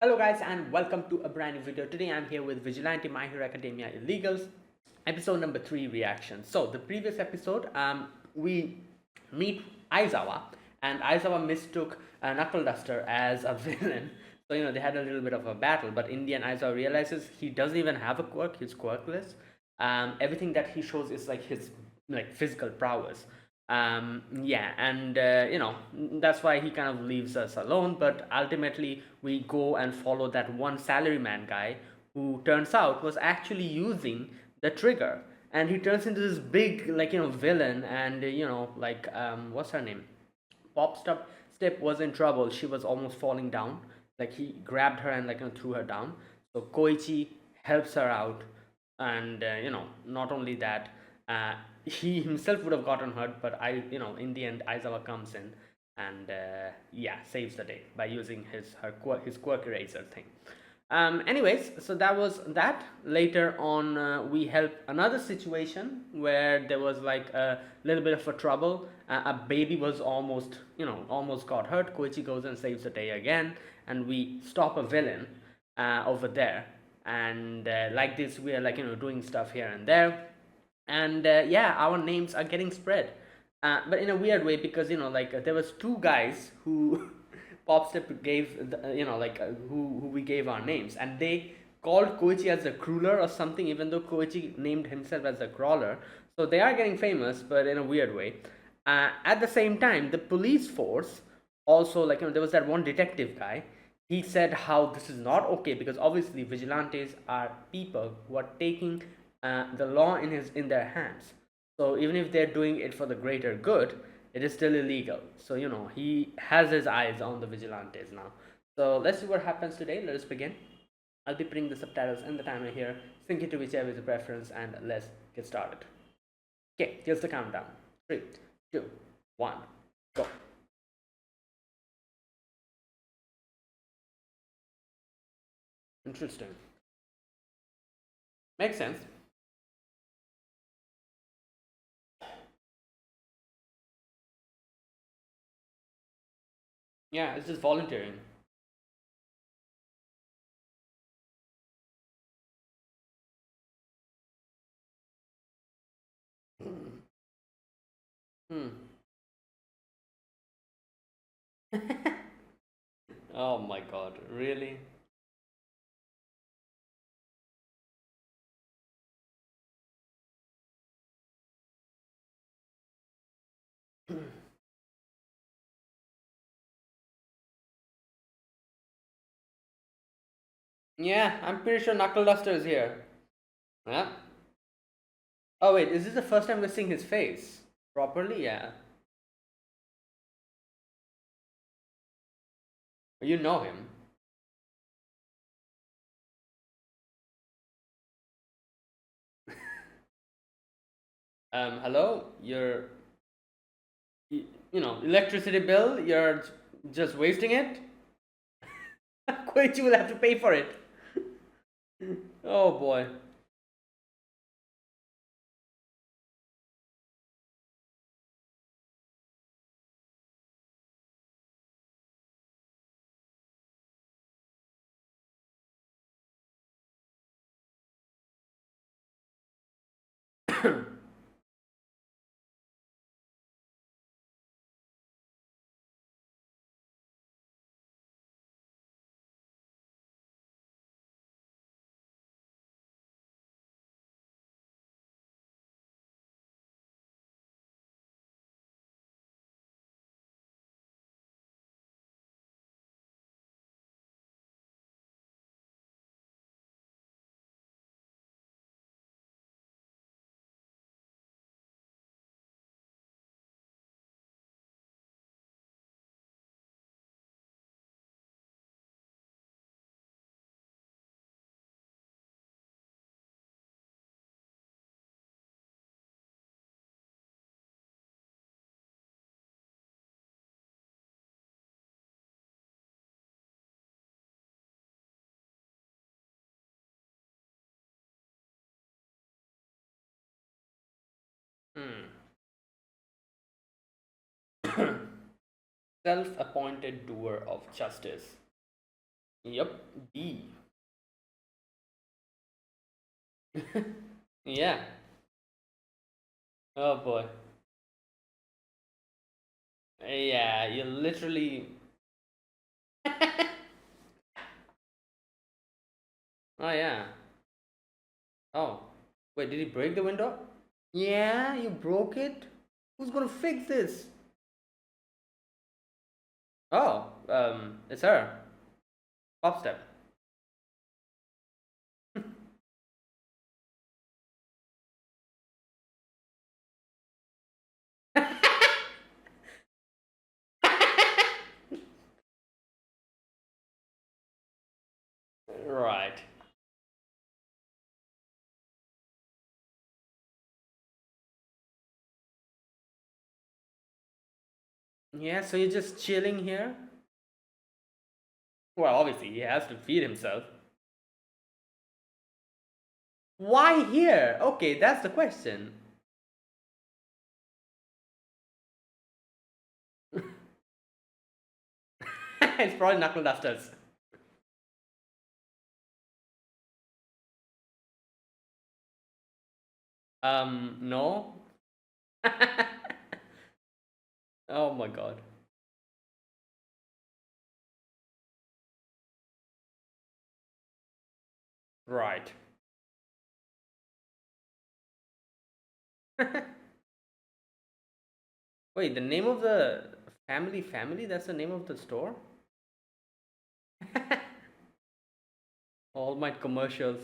Hello guys and welcome to a brand new video. Today I'm here with Vigilante My Hero Academia Illegals, episode number 3 reaction. So the previous episode, we meet Aizawa, and Aizawa mistook Knuckle Duster as a villain. So they had a little bit of a battle, but in the end Aizawa realizes he doesn't even have a quirk, he's quirkless. Everything that he shows is like his physical prowess. Yeah, and that's why he kind of leaves us alone. But ultimately we go and follow that one salaryman guy who turns out was actually using the trigger, and he turns into this big villain. And what's her name, Pop Step was in trouble. She was almost falling down. Like he grabbed her and threw her down. So Koichi helps her out, and not only that, he himself would have gotten hurt, but in the end Aizawa comes in and yeah, saves the day by using his quirk eraser thing. Anyways, so that was that. Later on, we help another situation where there was like a little bit of a trouble. A baby was almost got hurt. Koichi goes and saves the day again, and we stop a villain over there. And like this, we are doing stuff here and there, and yeah, our names are getting spread, but in a weird way, because there was two guys who Popstep gave who we gave our names, and they called Koichi as a crueler or something, even though Koichi named himself as a crawler. So they are getting famous, but in a weird way. At the same time, the police force also, there was that one detective guy. He said how this is not okay, because obviously vigilantes are people who are taking the law in their hands. So even if they're doing it for the greater good, it is still illegal. So he has his eyes on the vigilantes now. So let's see what happens today. Let us begin. I'll be putting the subtitles in the timer here. Sync it to whichever is your preference, and let's get started. Okay, here's the countdown. 3, 2, 1, go. Interesting. Makes sense. Yeah, it's just volunteering. Hmm. Oh my god, really? Yeah, I'm pretty sure Knuckle Duster is here. Yeah. Oh wait, is this the first time we're seeing his face properly? Yeah. You know him. Hello. Electricity bill. You're just wasting it. Koichi will have to pay for it. Oh boy. Hmm. Self-appointed doer of justice. Yep. D. Yeah. Oh boy. Yeah, you literally. Oh yeah. Oh. Wait, did he break the window? Yeah, you broke it? Who's gonna fix this? Oh, it's her. Pop step. Right. Yeah, so you're just chilling here? Well, obviously, he has to feed himself. Why here? Okay, that's the question. It's probably knuckle dusters. No. Oh my god. Right. Wait, the name of the family? That's the name of the store? All my commercials.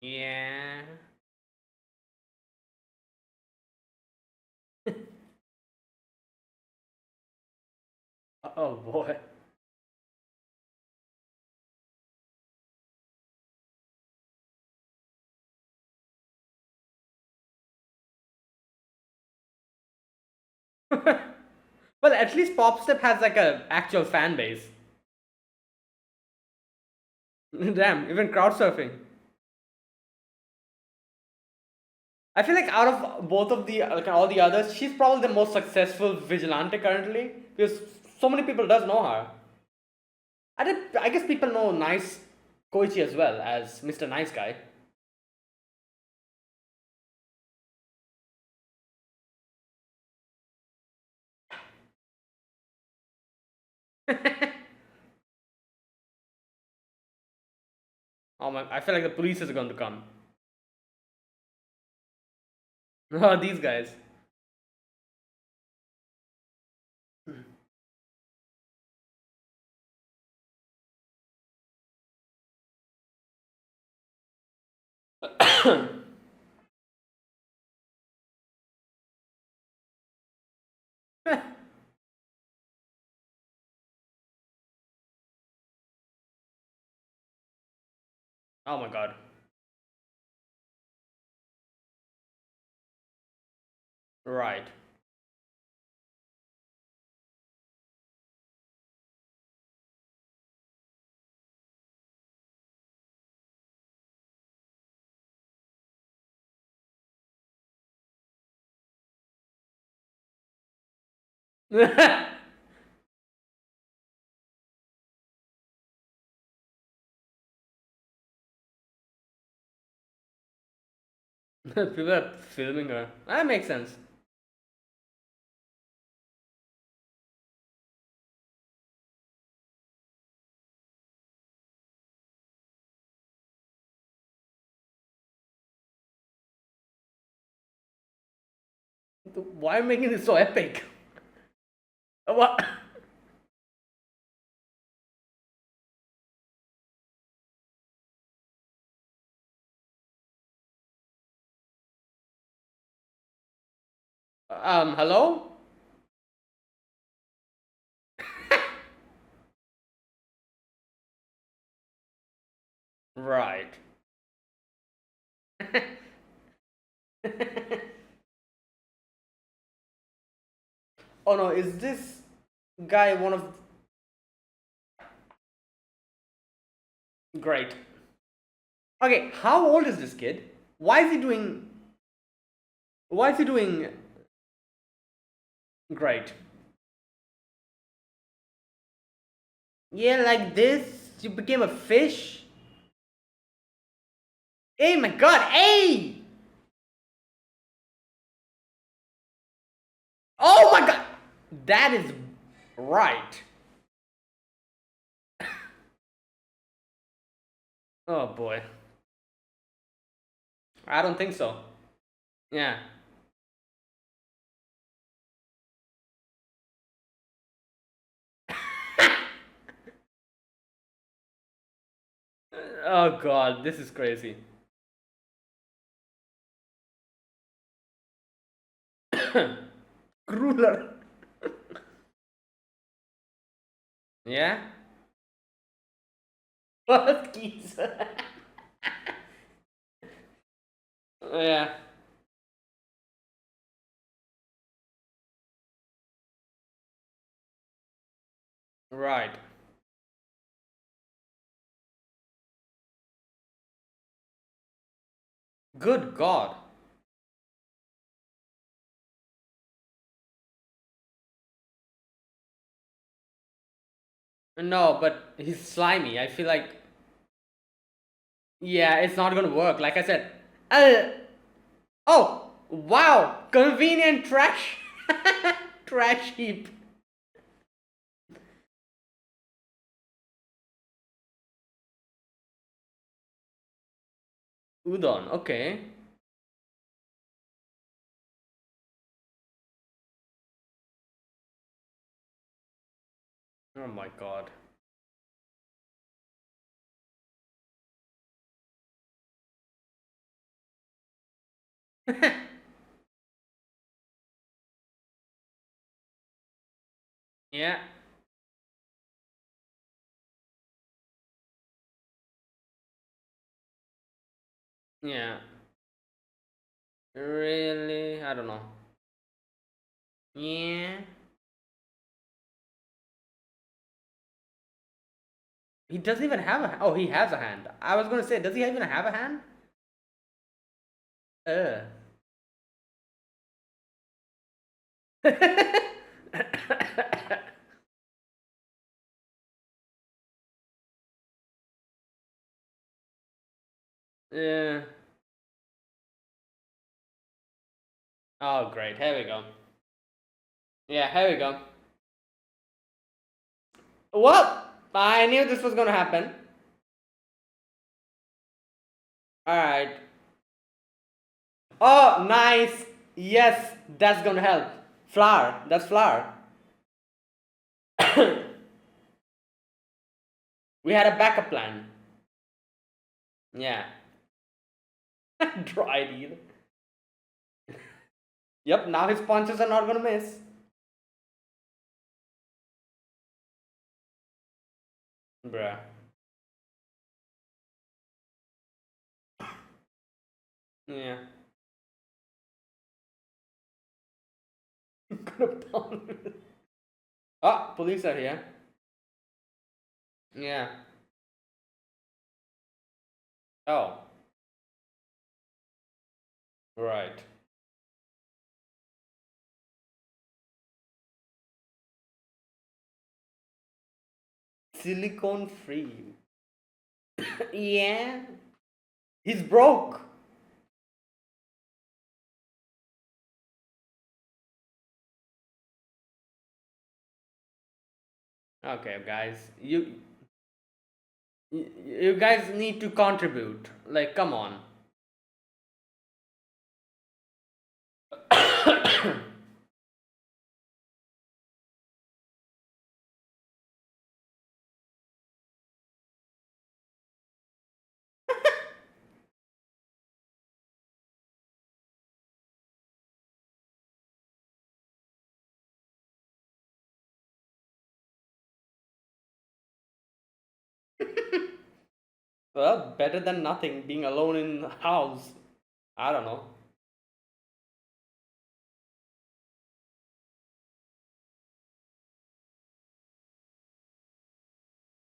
Yeah. Oh boy. Well, at least Popstep has like a actual fan base. Damn, even crowd surfing. I feel like out of both of the like all the others, she's probably the most successful vigilante currently because so many people does know her. I guess people know Nice Koichi as well as Mr. Nice Guy. Oh my! I feel like the police is going to come. Oh, these guys. Oh my god. Right. People are filming her. That makes sense. Why are you making this so epic? What? Hello? Right. Oh no, is this guy one of. Great. Okay, how old is this kid? Why is he doing. Why is he doing. Great. Yeah, like this. You became a fish. Hey, my God. Hey. Oh my God. That is right. Oh boy. I don't think so. Yeah. Oh God, this is crazy. Crueler. Yeah. Huskies. Yeah. Right. Good God. No, but he's slimy. I feel like, yeah, it's not gonna work. Like I said. Uh, oh, wow. Convenient trash. Trash heap. Udon. Okay. Oh my God. Yeah. Yeah. Really? I don't know. Yeah. He doesn't even have a. Oh, he has a hand. I was gonna say, does he even have a hand? Uh. Yeah. Oh, great. Here we go. Yeah, here we go. Well, I knew this was gonna happen. Alright. Oh, nice. Yes, that's gonna help. Flour. That's flour. We had a backup plan. Yeah. Dried eel. Yep, now his punches are not gonna miss. Bruh. Yeah. Could have. Oh, police are here. Yeah. Oh, right. Silicone free. Yeah. He's broke. Okay, guys. You guys need to contribute. Like, come on. Well, better than nothing. Being alone in the house. I don't know.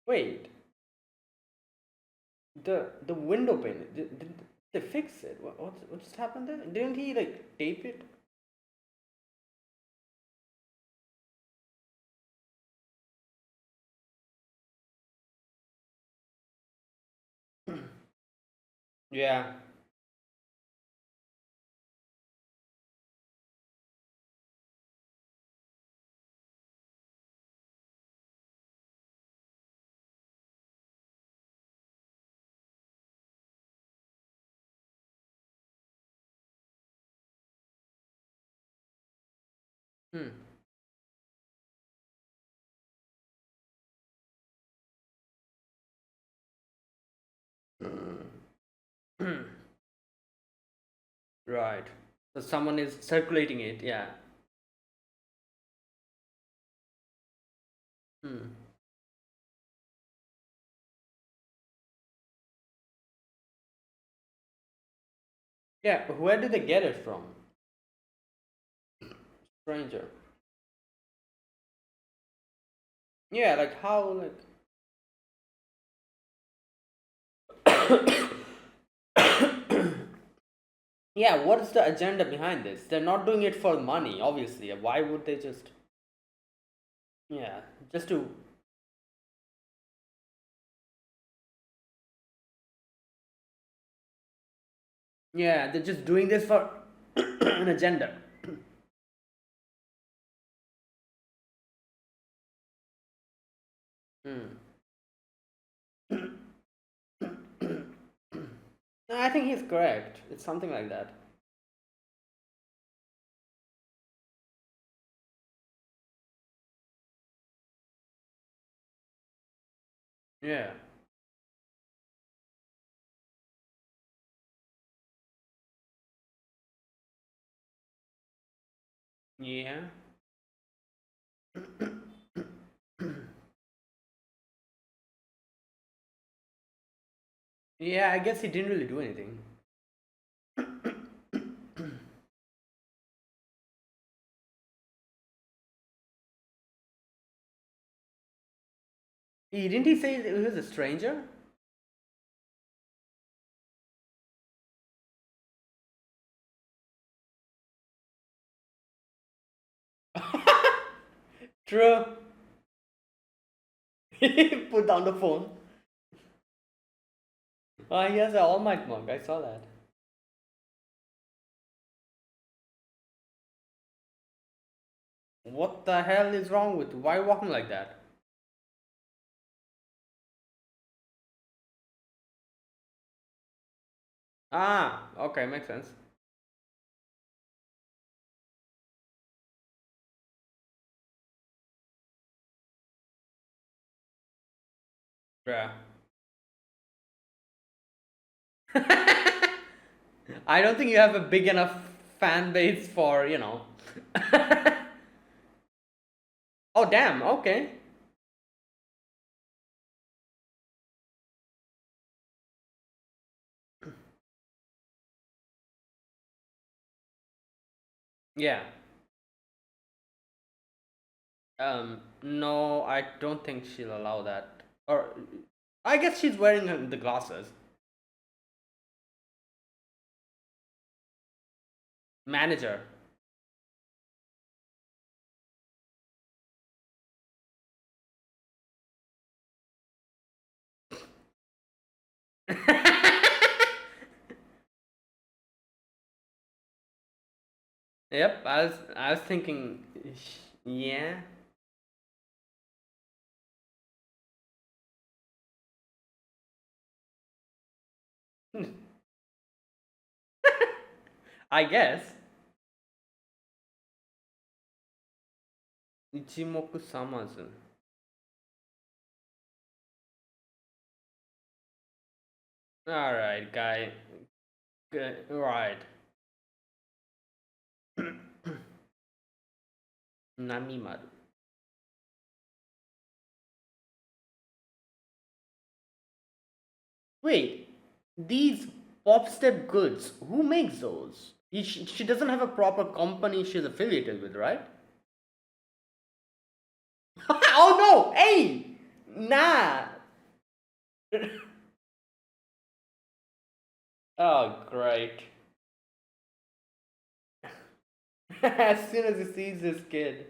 Wait. The window pane. Did they fix it? What just happened there? Didn't he like tape it? Yeah. Hmm. Right. So someone is circulating it. Yeah. Hmm. Yeah. Where did they get it from? Stranger. Yeah. Like how? Like. Yeah. What is the agenda behind this? They're not doing it for money, obviously. Why would they just? Yeah. Just to. Yeah. They're just doing this for an agenda. Hmm. No, I think he's correct. It's something like that. Yeah. Yeah. Yeah, I guess he didn't really do anything. Didn't he say he was a stranger? True. He put down the phone. He has an All Might mug. I saw that. What the hell is wrong with? Why walking like that? Ah, okay, makes sense. Yeah. I don't think you have a big enough fan base for, you know. Oh, damn, okay. Yeah. No, I don't think she'll allow that. Or, I guess she's wearing the glasses. Manager. Yep, I was thinking, yeah. I guess. Ichimoku Samazu. Alright, guy. Good. Right. Namimaru. Wait, these pop step goods, who makes those? She doesn't have a proper company she's affiliated with, right? Oh no! Hey! Nah! Oh, great. As soon as he sees this kid.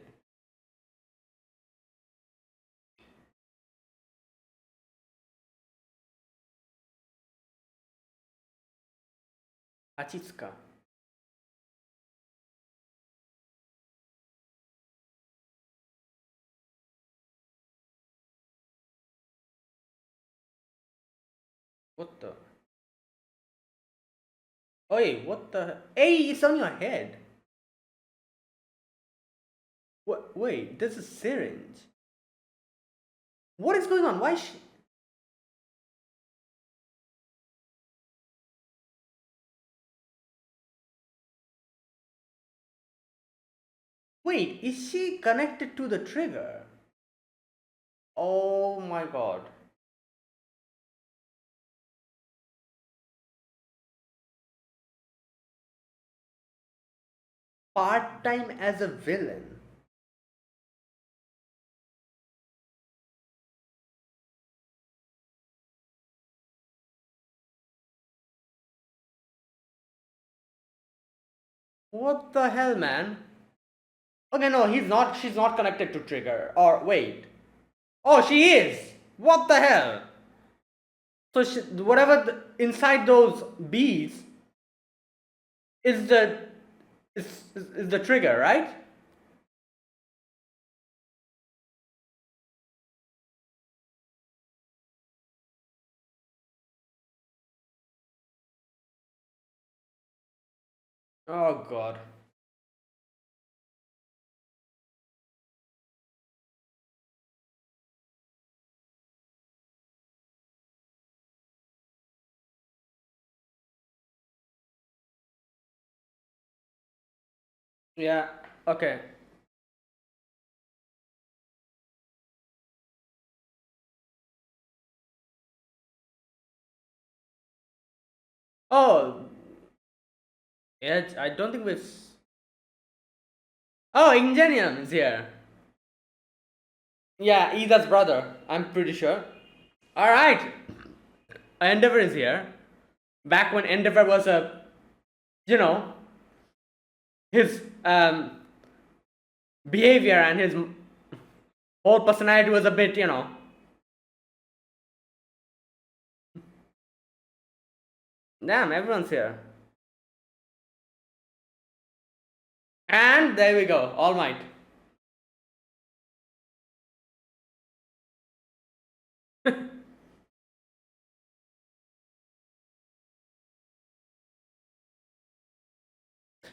Achitska. What the? Oi, what the? Hey, it's on your head. What? Wait, this is syringe. What is going on? Why? Wait, is she connected to the trigger? Oh my god. Part time as a villain. What the hell, man? Okay, no, he's not. She's not connected to trigger. Or wait. Oh, she is. What the hell? So whatever inside those bees is the trigger, right? Oh god. Yeah. Okay. Oh, yeah. I don't think we've. Oh, Ingenium is here. Yeah, Ida's brother. I'm pretty sure. All right. Endeavor is here. Back when Endeavor was you know, his behavior and his whole personality was a bit. Damn, everyone's here. And there we go, All Might.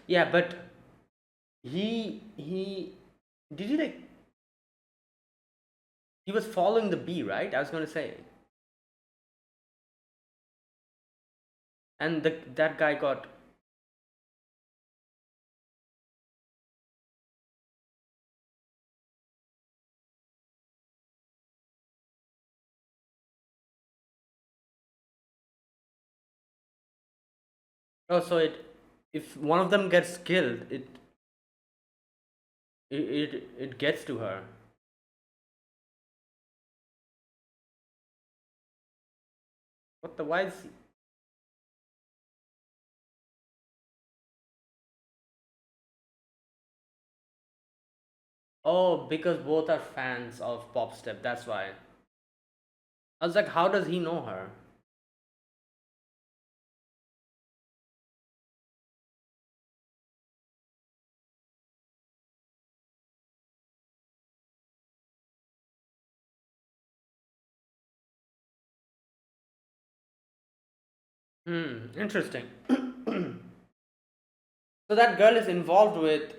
Yeah, but he did he like he was following the bee, right? I was gonna say, and that guy got. Oh, so if one of them gets killed, it gets to her. What the? Why is he? Oh, because both are fans of Pop Step. That's why. I was like, how does he know her? Interesting. So that girl is involved with.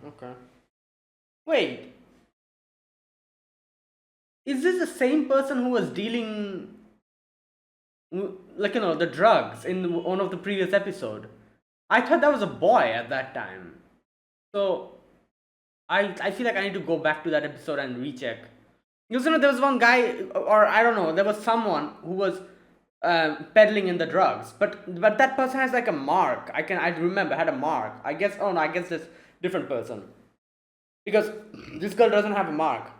Okay. Wait, is this the same person who was dealing, like the drugs in one of the previous episode? I thought that was a boy at that time. So I feel like I need to go back to that episode and recheck. Because there was one guy, or I don't know, there was someone who was peddling in the drugs, but that person has like a mark. I remember had a mark. I guess, oh no, I guess this different person, because this girl doesn't have a mark.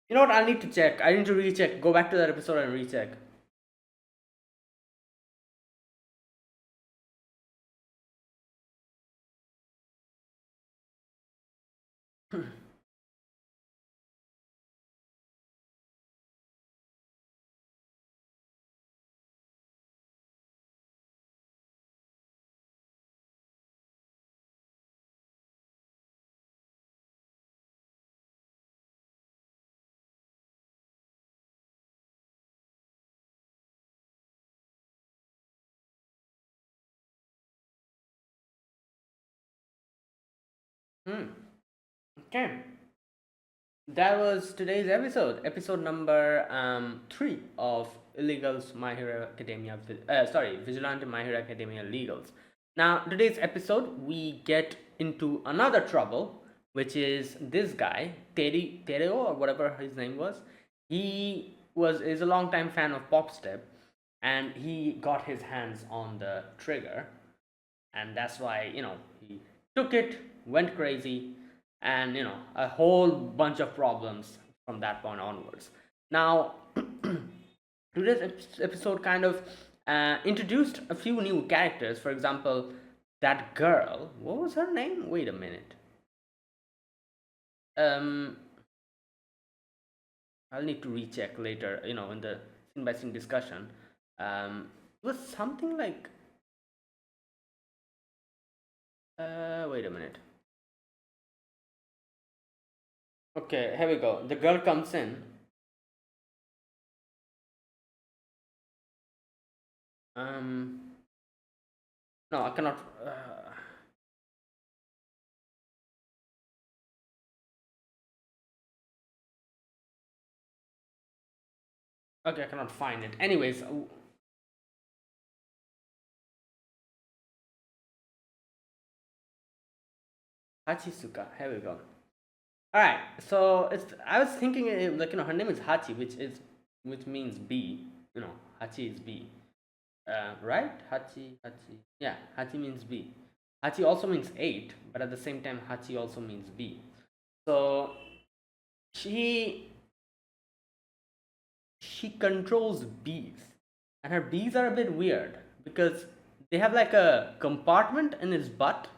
You know what? I need to check. I need to recheck. Go back to that episode and recheck. Hmm. Okay. That was today's episode number 3 of Illegals My Hero Academia. Sorry, Vigilante My Hero Academia Legals. Now, today's episode, we get into another trouble, which is this guy, Tereo, or whatever his name was. He is a long-time fan of Popstep, and he got his hands on the trigger, and that's why he took it, went crazy, and a whole bunch of problems from that point onwards. Now, today's episode kind of introduced a few new characters. For example, that girl, what was her name? Wait a minute. um I'll need to recheck later, in the scene by scene discussion. It was something like, wait a minute. Okay, here we go. The girl comes in. Um, no, I cannot. Okay, I cannot find it. Anyways, Hachisuka. Here we go. All right. So I was thinking like her name is Hachi, which means bee. Hachi is bee. Right? Hachi. Yeah, Hachi means bee. Hachi also means eight, but at the same time, Hachi also means bee. So she she controls bees, and her bees are a bit weird because they have like a compartment in his butt.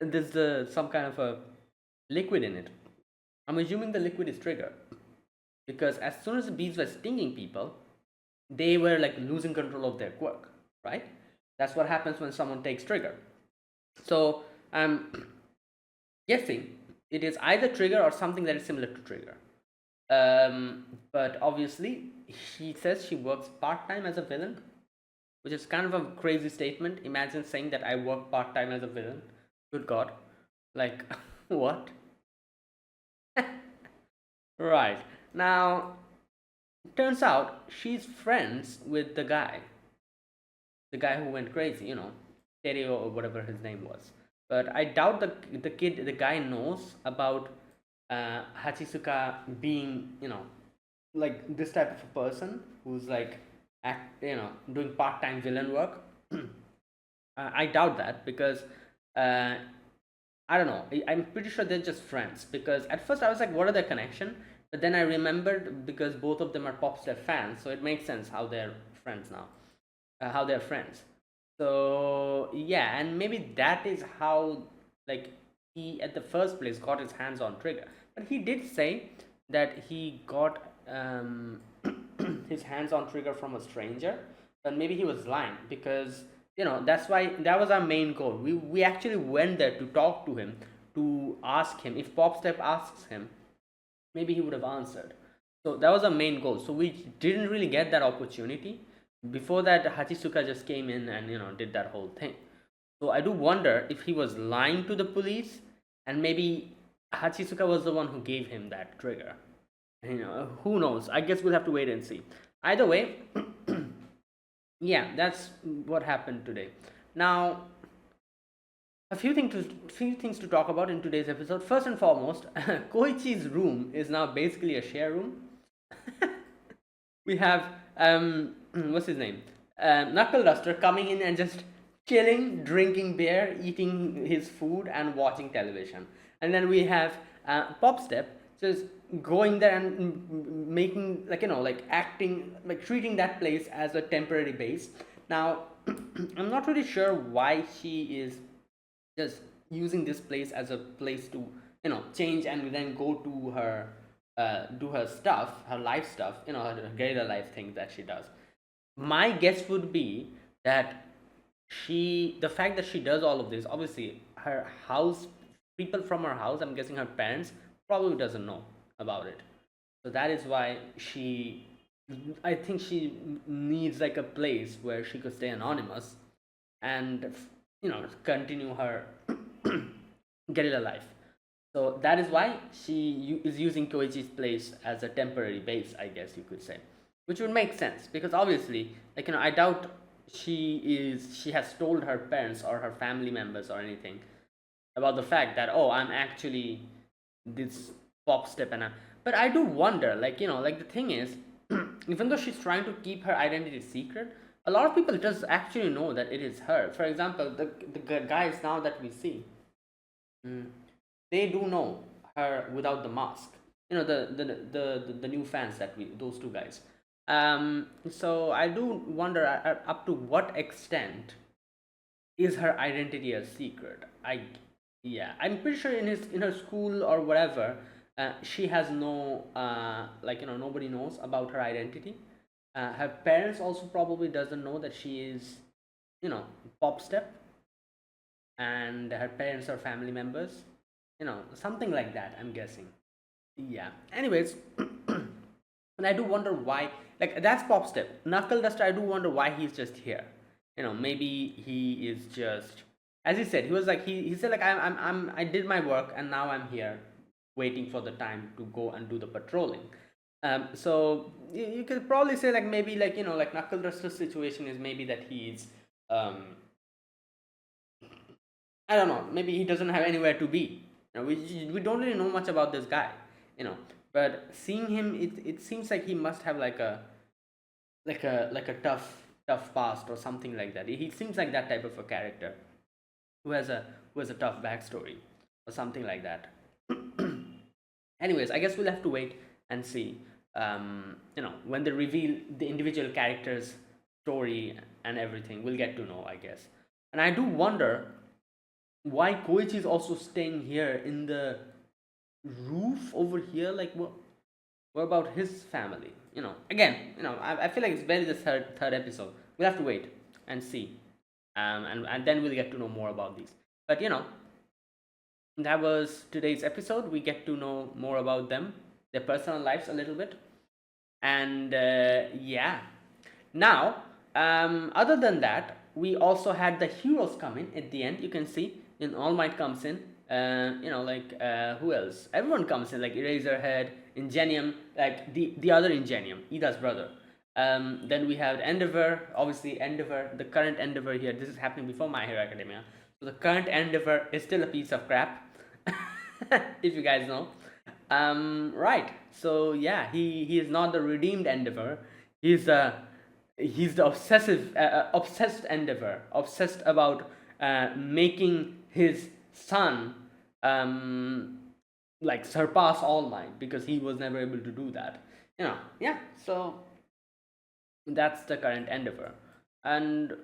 There's some kind of a liquid in it. I'm assuming the liquid is trigger, because as soon as the bees were stinging people, they were like losing control of their quirk, right? That's what happens when someone takes trigger. So I'm guessing it is either trigger or something that is similar to trigger. But obviously, she says she works part time as a villain, which is kind of a crazy statement. Imagine saying that I work part time as a villain. Good God. Like, what? Right. Now, turns out she's friends with the guy who went crazy, Stereo or whatever his name was. But I doubt the guy knows about Hachisuka being, like this type of a person who's like, doing part time villain work. I doubt that because uh, I don't know. I'm pretty sure they're just friends because at first I was like, what are their connection? But then I remembered because both of them are Popstar fans, so it makes sense how they're friends now, how they're friends. So yeah, and maybe that is how like he at the first place got his hands on Trigger. But he did say that he got his hands on Trigger from a stranger, but maybe he was lying because that's why that was our main goal. We actually went there to talk to him, to ask him if Popstep asks him, maybe he would have answered. So that was our main goal. So we didn't really get that opportunity. Before that, Hachisuka just came in and did that whole thing. So I do wonder if he was lying to the police, and maybe Hachisuka was the one who gave him that trigger. Who knows? I guess we'll have to wait and see. Either way, yeah, that's what happened today. Now, a few things to talk about in today's episode. First and foremost, Koichi's room is now basically a share room. We have what's his name, Knuckle Duster coming in and just chilling, drinking beer, eating his food, and watching television. And then we have Popstep just going there and making like acting like treating that place as a temporary base. Now, I'm not really sure why she is just using this place as a place to change and then go to her do her stuff, her life stuff, her guerrilla life things that she does. My guess would be that the fact that she does all of this, obviously her house, people from her house, I'm guessing her parents, probably doesn't know about it. So that is why I think she needs like a place where she could stay anonymous and continue her guerrilla life. So that is why is using Koichi's place as a temporary base, I guess you could say, which would make sense because obviously, like I doubt she has told her parents or her family members or anything about the fact that, oh, I'm actually this pop step and but I do wonder, like like the thing is, even though she's trying to keep her identity secret, a lot of people just actually know that it is her. For example, the guys now that we see, mm, they do know her without the mask. The new fans that we those two guys. So I do wonder up to what extent is her identity a secret. Yeah, I'm pretty sure in her school or whatever, she has no like nobody knows about her identity. Her parents also probably doesn't know that she is pop step, and her parents are family members, something like that, I'm guessing. Yeah, anyways. And I do wonder why, like, that's pop step. Knuckle Duster, I do wonder why he's just here. Maybe he is just, as he said, he was like, he said like, I did my work and now I'm here waiting for the time to go and do the patrolling. So you could probably say like, maybe like like Knuckle Duster's situation is maybe that he's um I don't know. Maybe he doesn't have anywhere to be. We don't really know much about this guy. But seeing him, it seems like he must have like a tough past or something like that. He seems like that type of a character who has a tough backstory or something like that. Anyways, I guess we'll have to wait and see. When they reveal the individual characters' story and everything, we'll get to know, I guess. And I do wonder why Koichi is also staying here in the roof over here. Like, what about his family? Again, I feel like it's barely the third episode. We'll have to wait and see, and then we'll get to know more about these. But that was today's episode. We get to know more about them, their personal lives a little bit, and yeah. Now, other than that, we also had the heroes come in at the end. You can see, All Might comes in. Who else? Everyone comes in, like Eraserhead, Ingenium, like the other Ingenium, Ida's brother. Then we have Endeavor, obviously Endeavor, the current Endeavor here. This is happening before My Hero Academia. So the current Endeavor is still a piece of crap, if you guys know. Right. So yeah, he is not the redeemed Endeavor. He's the obsessed Endeavor, obsessed about making his son like surpass All Might because he was never able to do that. Yeah. So that's the current Endeavor, and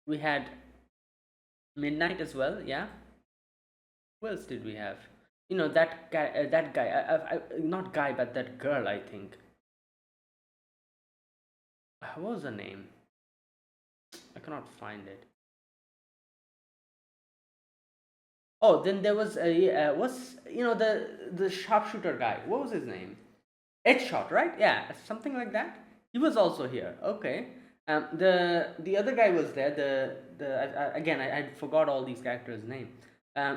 we had Midnight as well. Yeah. Who else did we have? That guy. Not guy, but that girl. I think. What was her name? I cannot find it. Oh, then there was a what's the sharpshooter guy. What was his name? Headshot, right? Yeah, something like that. He was also here. Okay. The other guy was there. Again, I forgot all these characters' name.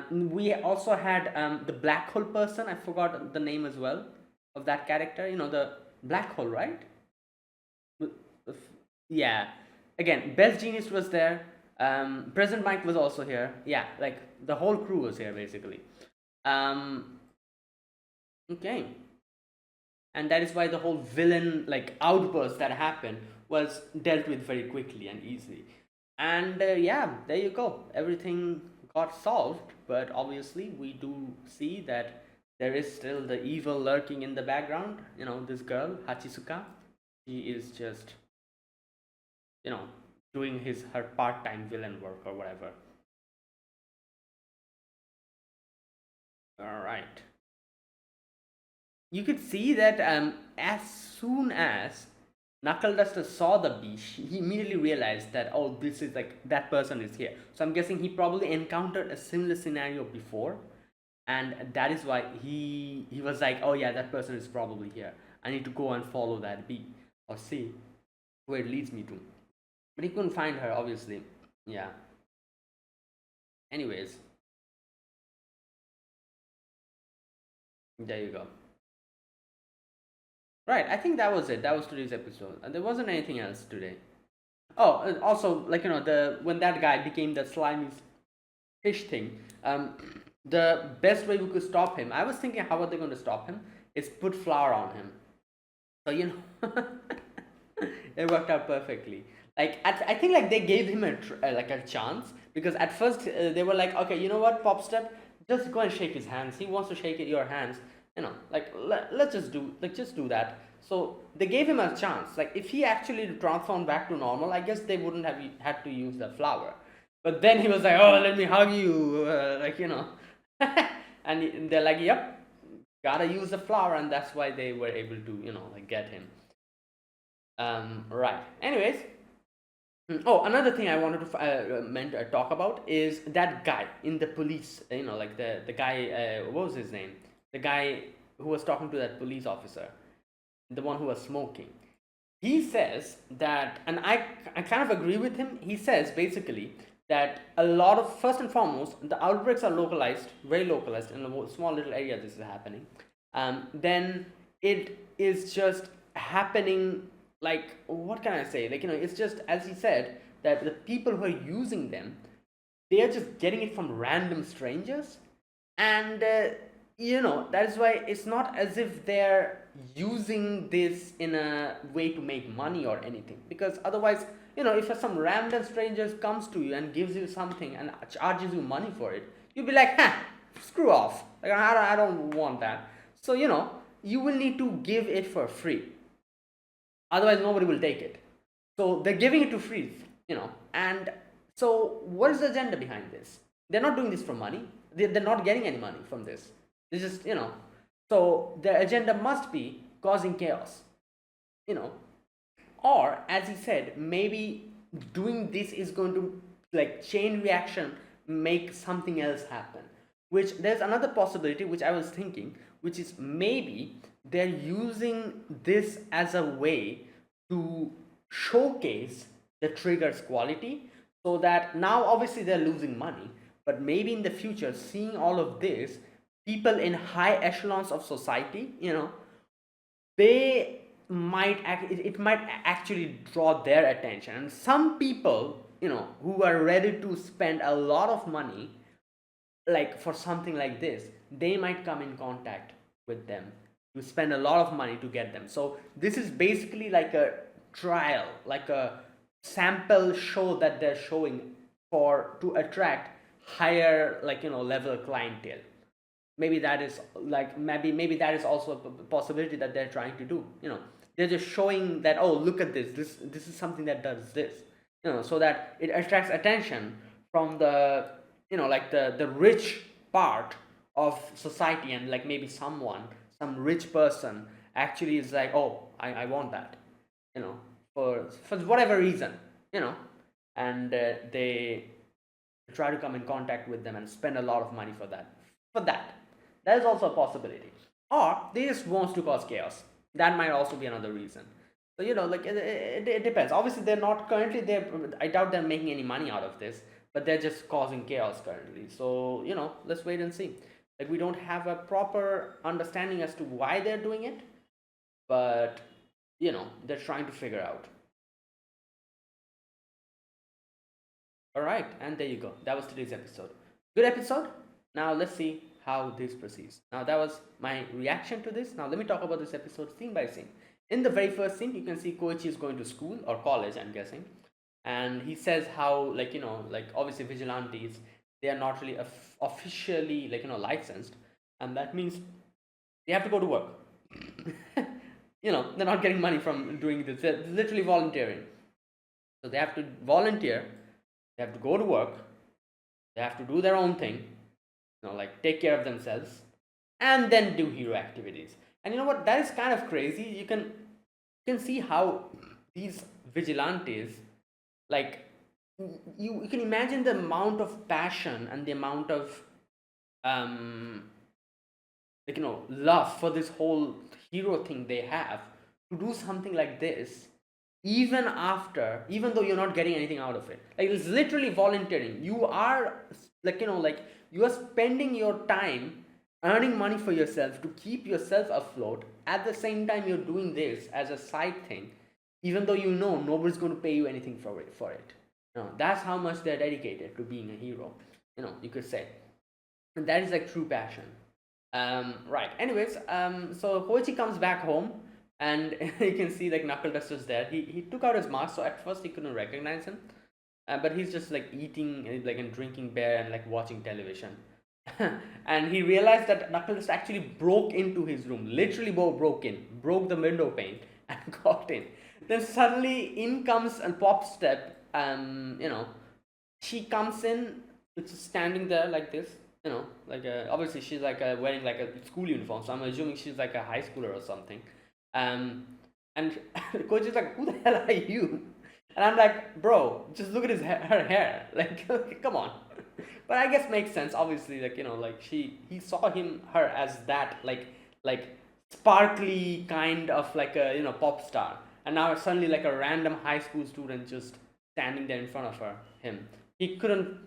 We also had the black hole person. I forgot the name as well of that character. The black hole, right? Yeah. Again, Best Genius was there. Present Mike was also here. Yeah, like the whole crew was here basically. Um, okay. And that is why the whole villain like outburst that happened was dealt with very quickly and easily. And yeah, there you go. Everything got solved, but obviously we do see that there is still the evil lurking in the background. This girl Hachisuka, she is just you know doing her part-time villain work or whatever. All right. You could see that as soon as Knuckle Duster saw the beast, he immediately realized that, oh, this is like that person is here. So I'm guessing he probably encountered a similar scenario before, and that is why he was like, oh yeah, that person is probably here. I need to go and follow that bee or see where it leads me to. But he couldn't find her, obviously. Yeah. Anyways, There you go. Right, I think that was it. That was today's episode. And there wasn't anything else today. Oh, also, like, the when that guy became the slimy fish thing, the best way we could stop him, I was thinking, how are they going to stop him? Is put flour on him. So, it worked out perfectly. Like, I think like they gave him like a chance, because at first they were like, okay, you know what, Pop Step, just go and shake his hands. He wants to shake your hands. Like, let's just do that. So they gave him a chance. Like, if he actually transformed back to normal, I guess they wouldn't have had to use the flower. But then he was like, oh, let me hug you, and they're like, yep, gotta use the flower, and that's why they were able to, like, get him. Right. Anyways, oh, another thing I wanted to talk about is that guy in the police. Like the guy. What was his name? The guy who was talking to that police officer, the one who was smoking. He says that, and I kind of agree with him. He says basically that a lot of, first and foremost, the outbreaks are localized, very localized in a small little area. This is happening. Then it is just happening, like, what can I say, like, it's just, as he said, that the people who are using them, they are just getting it from random strangers. And that is why it's not as if they're using this in a way to make money or anything, because otherwise, if some random strangers comes to you and gives you something and charges you money for it, you'll be like, screw off, like, I don't want that. So you will need to give it for free, otherwise nobody will take it. So they're giving it to free, and so what is the agenda behind this? They're not doing this for money. They're not getting any money from this. They just, so their agenda must be causing chaos, or, as he said, maybe doing this is going to, like, chain reaction, make something else happen. Which, there's another possibility which I was thinking, which is maybe they're using this as a way to showcase the trigger's quality, so that now obviously they're losing money, but maybe in the future, seeing all of this, people in high echelons of society, they might it might actually draw their attention, and some people, who are ready to spend a lot of money, like, for something like this, they might come in contact with them, to spend a lot of money to get them. So this is basically like a trial, like a sample show that they're showing for, to attract higher, like, level clientele. Maybe that is, like, maybe that is also a possibility that they're trying to do. They're just showing that, oh, look at this is something that does this, so that it attracts attention from the, like, the rich part of society, and, like, maybe some rich person actually is like, oh, I want that, for whatever reason, and they try to come in contact with them and spend a lot of money for that. That is also a possibility. Or they just wants to cause chaos. That might also be another reason. So, like, it depends. Obviously, they're not currently, I doubt they're making any money out of this, but they're just causing chaos currently. So, let's wait and see. Like, we don't have a proper understanding as to why they're doing it, but, they're trying to figure out. All right, and there you go. That was today's episode. Good episode. Now let's see how this proceeds. Now that was my reaction to this. Now let me talk about this episode scene by scene. In the very first scene, you can see Koichi is going to school or college, I'm guessing, and he says how, like, like, obviously vigilantes, they are not really officially, like, licensed, and that means they have to go to work. They're not getting money from doing this. They're literally volunteering. So they have to volunteer. They have to go to work. They have to do their own thing, like, take care of themselves, and then do hero activities. And you know what? That is kind of crazy. You can see how these vigilantes, like, you can imagine the amount of passion and the amount of, like, love for this whole hero thing they have, to do something like this, even though you're not getting anything out of it. Like, it's literally volunteering. You are, like, like, you are spending your time earning money for yourself to keep yourself afloat. At the same time, you're doing this as a side thing, even though you know nobody's going to pay you anything for it. That's how much they're dedicated to being a hero. You could say, and that is like true passion. Right. Anyways, so Koichi comes back home, and you can see like Knuckle Duster's there. He took out his mask, so at first he couldn't recognize him, but he's just like eating like and drinking beer and like watching television. And he realized that Knuckle Duster actually broke into his room, literally broke the window pane and got in. Then suddenly in comes and Pop Step. She comes in, it's standing there like this, like obviously she's like wearing like a school uniform, so I'm assuming she's like a high schooler or something. And coach is like, who the hell are you? And I'm like, bro, just look at her hair, like come on. But I guess makes sense, obviously, like like he saw her as that like sparkly kind of like a pop star, and now suddenly like a random high school student just standing there in front of him. He couldn't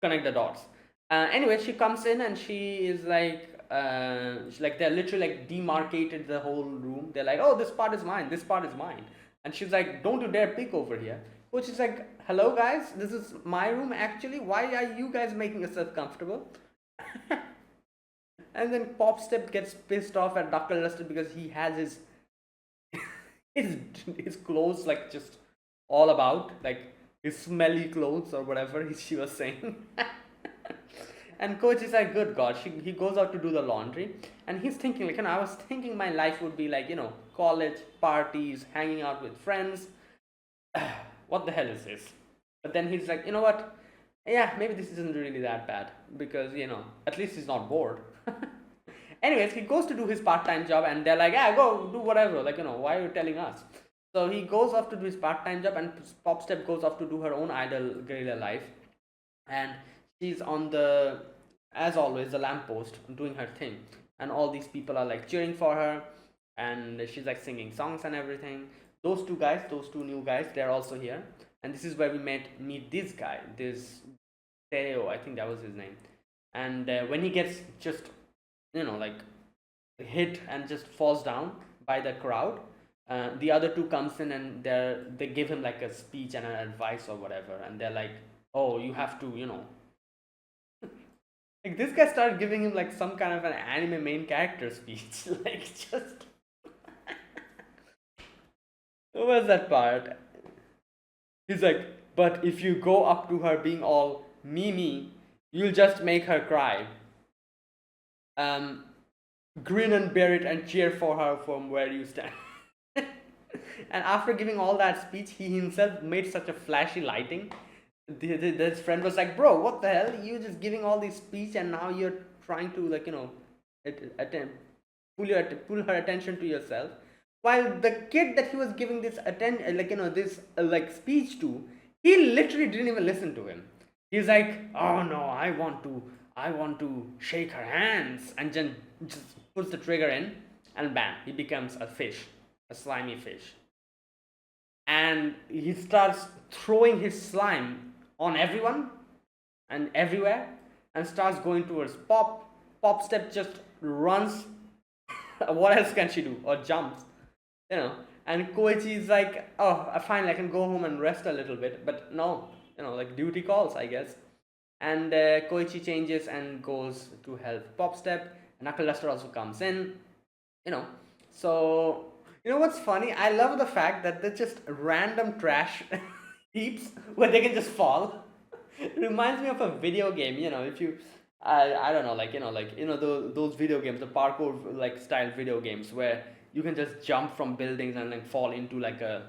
connect the dots. Anyway, she comes in and she is like they're literally like demarcated the whole room. They're like, oh, this part is mine, this part is mine, and she's like, don't you dare peek over here. Which is like, hello guys, this is my room actually. Why are you guys making yourself comfortable? And then Pop Step gets pissed off at Dr. Luster because he has his clothes like just all about, like his smelly clothes or whatever she was saying. And coach is like, good god, he goes out to do the laundry, and he's thinking like, I was thinking my life would be like college parties, hanging out with friends. What the hell is this? But then he's like, you know what, yeah, maybe this isn't really that bad, because at least he's not bored. Anyways, he goes to do his part-time job, and they're like, yeah, go do whatever, like why are you telling us? So he goes off to do his part-time job, and Pop Step goes off to do her own idol guerrilla life, and she's on the, as always, the lamppost doing her thing, and all these people are like cheering for her, and she's like singing songs and everything. Those two new guys, they're also here, and this is where we meet this guy, this Tereo, I think that was his name. And when he gets just like hit and just falls down by the crowd, the other two comes in and they give him like a speech and an advice or whatever, and they're like, oh, you have to like this guy started giving him like some kind of an anime main character speech. Like just what was that part? He's like, but if you go up to her being all me, you'll just make her cry. Grin and bear it and cheer for her from where you stand. And after giving all that speech, he himself made such a flashy lighting. His friend was like, bro, what the hell? You just giving all this speech and now you're trying to like pull her attention to yourself. While the kid that he was giving this this speech to, he literally didn't even listen to him. He's like, oh no, I want to shake her hands, and then just puts the trigger in, and bam, he becomes a fish, a slimy fish. And he starts throwing his slime on everyone and everywhere, and starts going towards Pop. Pop Step just runs. What else can she do? Or jumps, And Koichi is like, oh, fine, I can go home and rest a little bit. But no, like duty calls, I guess. And Koichi changes and goes to help Pop Step. Knuckle Duster also comes in, So, what's funny? I love the fact that they're just random trash heaps where they can just fall. It reminds me of a video game, if you, I don't know, those video games, the parkour like style video games where you can just jump from buildings and like fall into like a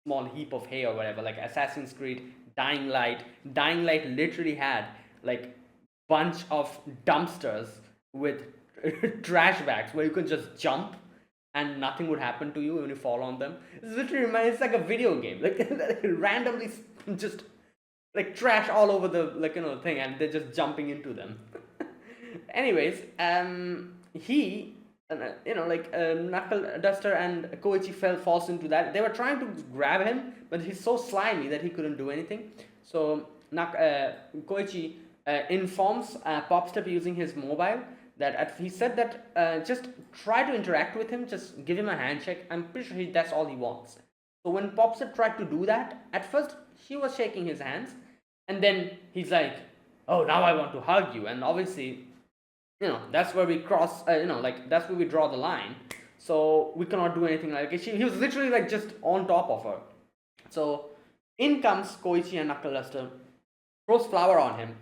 small heap of hay or whatever, like Assassin's Creed, Dying Light. Dying Light literally had like bunch of dumpsters with trash bags where you can just jump and nothing would happen to you when you fall on them. It's literally, it's like a video game, like randomly just like trash all over the thing, and they're just jumping into them. Anyways, he Knuckle Duster and Koichi falls into that. They were trying to grab him, but he's so slimy that he couldn't do anything. So Koichi informs Pop Step using his mobile that he said that just try to interact with him, just give him a handshake. I'm pretty sure that's all he wants. So when Popster tried to do that, at first he was shaking his hands, and then he's like, "Oh, now I want to hug you," and obviously, that's where we cross. Like that's where we draw the line. So we cannot do anything like it. He was literally like just on top of her. So in comes Koichi and Knuckle Duster, throws flour on him.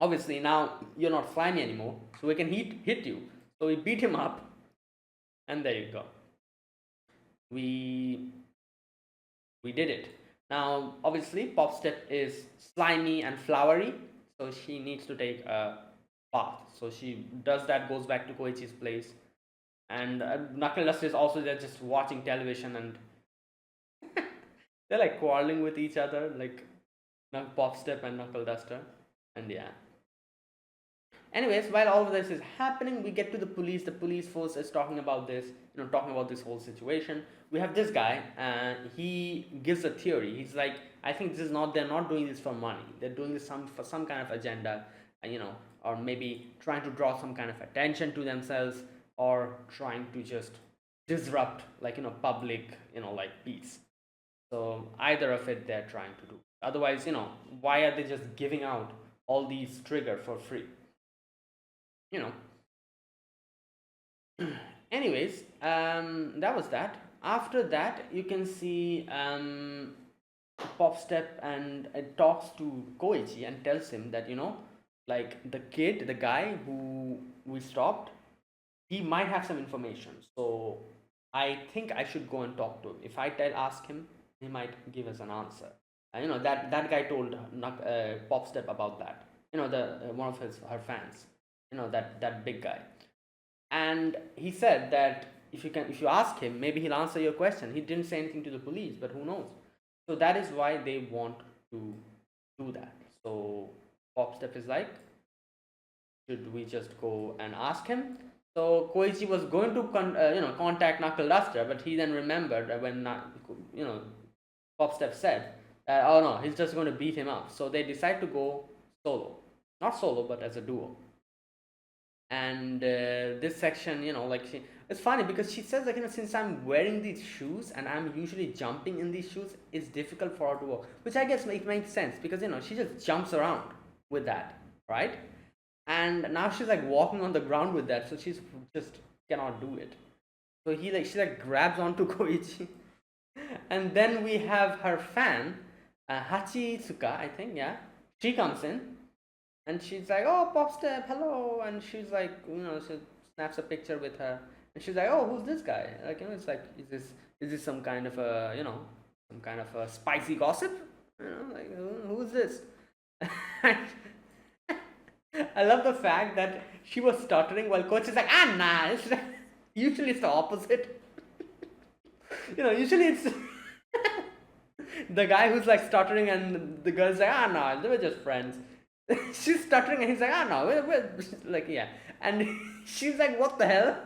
Obviously now you're not slimy anymore, so we can hit you. So we beat him up, and there you go. We did it. Now obviously Popstep is slimy and floury, so she needs to take a bath. So she does that, goes back to Koichi's place, and Knuckle Duster is also there just watching television, and they're like quarreling with each other, like Popstep and Knuckle Duster, and yeah. Anyways, while all of this is happening, we get to the police. The police force is talking about this, talking about this whole situation. We have this guy, he gives a theory. He's like, I think this is not, they're not doing this for money. They're doing this for some kind of agenda, or maybe trying to draw some kind of attention to themselves, or trying to just disrupt, like, public, like peace. So either of it they're trying to do. Otherwise, why are they just giving out all these trigger for free? Anyways, that was that. After that, you can see Popstep and talks to Koichi and tells him that, like the guy who we stopped, he might have some information. So I think I should go and talk to him. If I ask him, he might give us an answer. And that guy told Popstep about that. The one of her fans. That big guy. And he said that if you ask him, maybe he'll answer your question. He didn't say anything to the police, but who knows? So that is why they want to do that. So Popstep is like, should we just go and ask him? So Koichi was going to contact Knuckle Duster, but he then remembered that when Popstep said, oh no, he's just going to beat him up. So they decide to go solo, not solo, but as a duo. And this section, it's funny because she says, like, since I'm wearing these shoes and I'm usually jumping in these shoes, it's difficult for her to walk, which I guess makes sense because she just jumps around with that, right? And now she's like walking on the ground with that, so she's just cannot do it. So she grabs onto Koichi, and then we have her fan, Hachitsuka, I think, yeah. She comes in, and she's like, "Oh, Popstep, hello," and she's like, she snaps a picture with her, and she's like, "Oh, who's this guy?" Like, it's like, is this some kind of a, some kind of a spicy gossip? Like, who's this? I love the fact that she was stuttering while Coach is like, nah. Usually it's the opposite. Usually it's the guy who's like stuttering and the girl's like, nah, they were just friends. She's stuttering and he's like, no, we're like, yeah. And she's like, what the hell?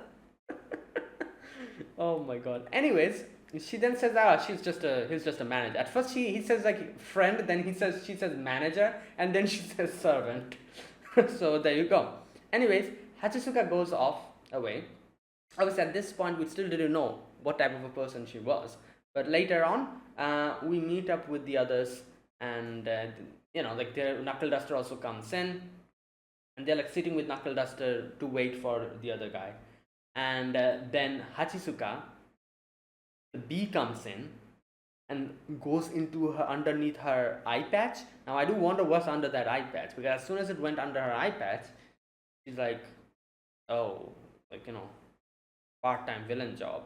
Oh my god. Anyways, she then says, he's just a manager. At first he says like friend, then she says manager, and then she says servant. So there you go. Anyways, Hachisuka goes away. Obviously at this point we still didn't know what type of a person she was. But later on, we meet up with the others, and like their Knuckle Duster also comes in, and they're like sitting with Knuckle Duster to wait for the other guy. And then Hachisuka, the bee, comes in and goes into her underneath her eye patch. Now I do wonder what's under that eye patch, because as soon as it went under her eye patch, she's like, oh, like, part-time villain job.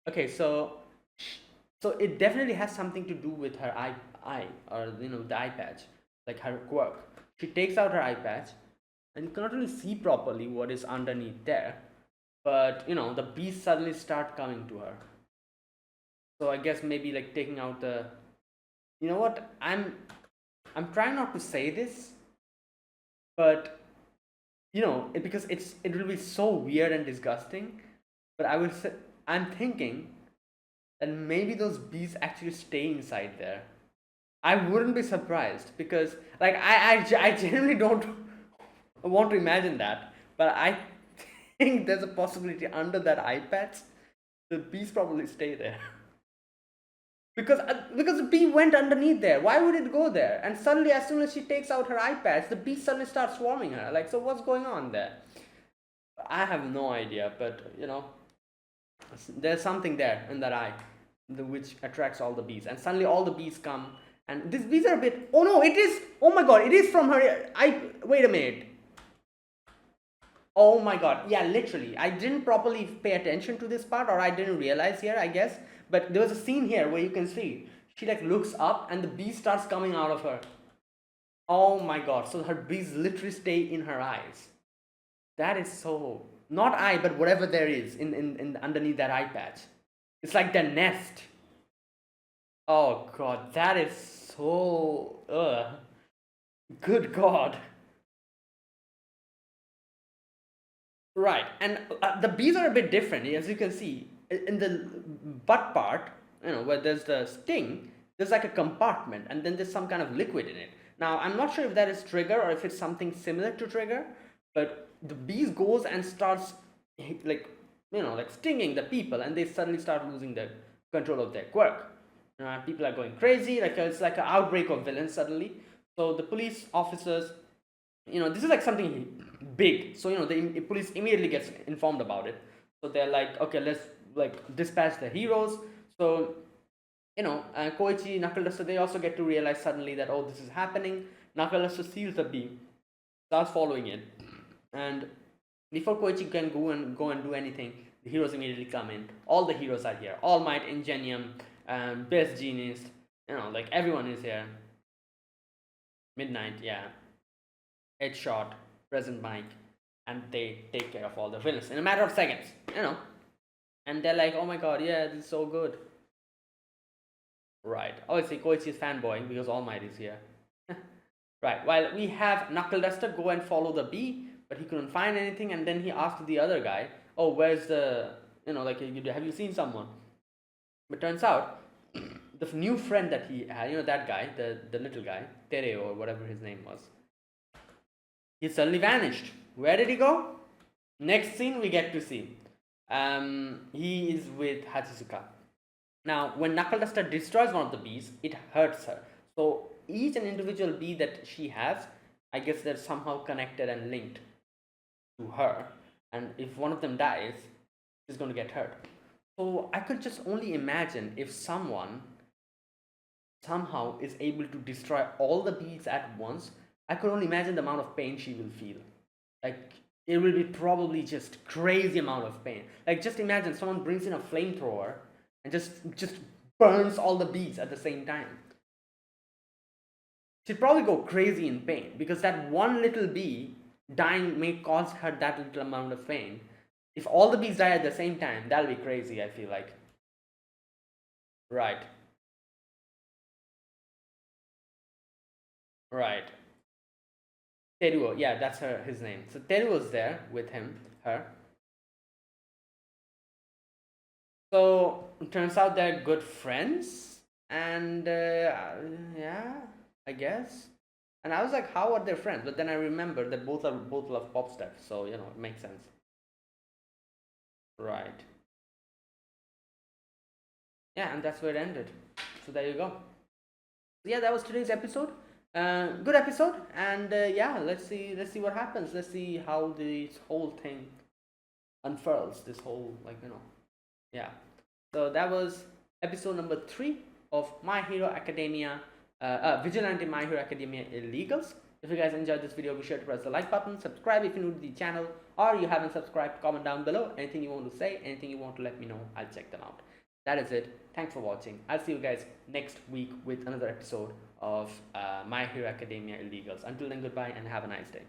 Okay, so it definitely has something to do with her eye, or the eye patch, like her quirk. She takes out her eye patch, and you cannot really see properly what is underneath there, but the bees suddenly start coming to her. So I guess maybe like taking out the, what, I'm trying not to say this, but because it will be so weird and disgusting, but I'm thinking that maybe those bees actually stay inside there. I wouldn't be surprised because, like, I genuinely don't want to imagine that, but I think there's a possibility under that iPad, the bees probably stay there. Because the bee went underneath there. Why would it go there? And suddenly, as soon as she takes out her iPads, the bees suddenly start swarming her. Like, so what's going on there? I have no idea, but there's something there in that eye, which attracts all the bees. And suddenly, all the bees come, and these bees are a bit. Oh no! It is. Oh my god! It is from her. Wait a minute. Oh my god, yeah, literally. I didn't properly pay attention to this part, or I didn't realize here, I guess. But there was a scene here where you can see she like looks up and the bee starts coming out of her. Oh my god, so her bees literally stay in her eyes. That is so not eye, but whatever there is in underneath that eye patch. It's like their nest. Oh god, that is so good god. Right, and the bees are a bit different, as you can see. In the butt part, where there's the sting, there's like a compartment, and then there's some kind of liquid in it. Now, I'm not sure if that is trigger or if it's something similar to trigger, but the bees goes and starts like like stinging the people, and they suddenly start losing the control of their quirk. People are going crazy, like it's like an outbreak of villains suddenly. So the police officers, this is like something big, so the police immediately gets informed about it. So they're like, okay, let's like dispatch the heroes. So Koichi, Knuckle Duster, they also get to realize suddenly that, oh, this is happening. Knuckle Duster sees the beam, starts following it, and before Koichi can go and do anything, the heroes immediately come in. All the heroes are here: All Might, Ingenium, Best Genius, like everyone is here. Midnight, yeah, Headshot, Present Mike, and they take care of all the villains in a matter of seconds, and they're like, oh my god, yeah, this is so good. Right, obviously Koichi is fanboying because All Might is here. Right, while we have Knuckle Duster go and follow the bee, but he couldn't find anything, and then he asked the other guy, oh, where's the, like, have you seen someone? But turns out, the new friend that he had, that guy, the little guy, Tereo or whatever his name was, he suddenly vanished. Where did he go? Next scene we get to see. He is with Hachizuka. Now, when Knuckle Duster destroys one of the bees, it hurts her. So each and individual bee that she has, I guess they're somehow connected and linked to her. And if one of them dies, she's going to get hurt. So I could just only imagine if someone somehow is able to destroy all the bees at once. I could only imagine the amount of pain she will feel. Like, it will be probably just crazy amount of pain. Like, just imagine someone brings in a flamethrower and just burns all the bees at the same time. She'd probably go crazy in pain because that one little bee dying may cause her that little amount of pain. If all the bees die at the same time, that'll be crazy, I feel like. Right. Right. Teruo, yeah, that's his name. So Teruo's there with her. So it turns out they're good friends, and yeah, I guess. And I was like, how are they friends? But then I remember that both love pop stuff, so it makes sense. Right. Yeah, and that's where it ended. So there you go. So yeah, that was today's episode. Good episode, and yeah, let's see what happens. Let's see how this whole thing unfurls. This whole yeah. So that was episode number 3 of My Hero Academia, Vigilante My Hero Academia Illegals. If you guys enjoyed this video, be sure to press the like button, subscribe if you're new to the channel, or you haven't subscribed, comment down below. Anything you want to say, anything you want to let me know, I'll check them out. That is it. Thanks for watching. I'll see you guys next week with another episode of My Hero Academia Illegals. Until then, goodbye and have a nice day.